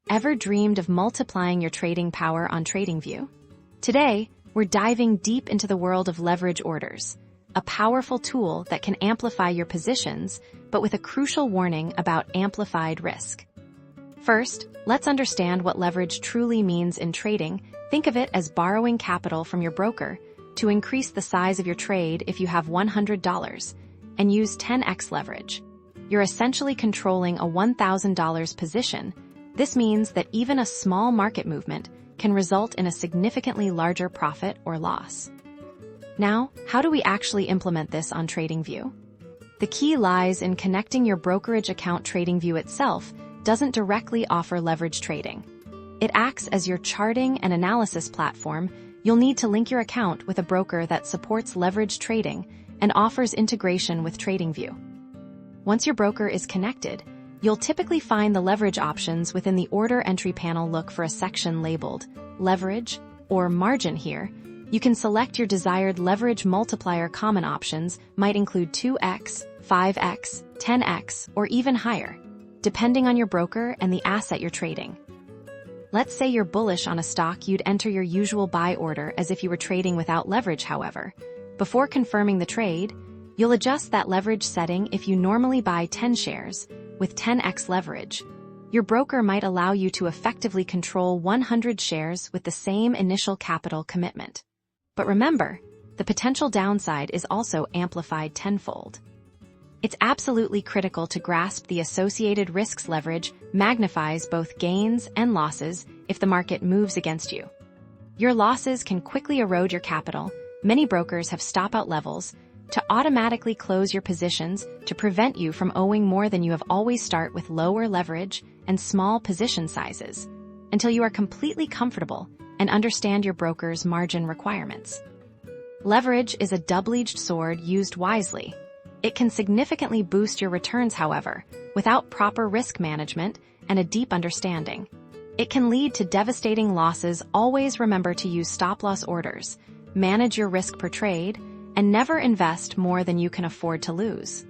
Ever dreamed of multiplying your trading power on TradingView? Today, we're diving deep into the world of leverage orders, a powerful tool that can amplify your positions, but with a crucial warning about amplified risk. First, let's understand what leverage truly means in trading. Think of it as borrowing capital from your broker to increase the size of your trade. If you have $100 and use 10x leverage, you're essentially controlling a $1,000 position. This means that even a small market movement can result in a significantly larger profit or loss. Now, how do we actually implement this on TradingView? The key lies in connecting your brokerage account. TradingView itself doesn't directly offer leverage trading. It acts as your charting and analysis platform. You'll need to link your account with a broker that supports leverage trading and offers integration with TradingView. Once your broker is connected, you'll typically find the leverage options within the order entry panel. Look for a section labeled Leverage or Margin here. You can select your desired leverage multiplier. Common options might include 2x, 5x, 10x, or even higher, depending on your broker and the asset you're trading. Let's say you're bullish on a stock, you'd enter your usual buy order as if you were trading without leverage. However, before confirming the trade, you'll adjust that leverage setting. If you normally buy 10 shares, with 10x leverage, your broker might allow you to effectively control 100 shares with the same initial capital commitment. But remember, the potential downside is also amplified tenfold. It's absolutely critical to grasp the associated risks. Leverage magnifies both gains and losses if the market moves against you. Your losses can quickly erode your capital. Many brokers have stop-out levels to automatically close your positions to prevent you from owing more than you have. Always start with lower leverage and small position sizes until you are completely comfortable and understand your broker's margin requirements. Leverage is a double-edged sword. Used wisely, it can significantly boost your returns. However, without proper risk management and a deep understanding, it can lead to devastating losses. Always remember to use stop-loss orders, manage your risk per trade, and never invest more than you can afford to lose.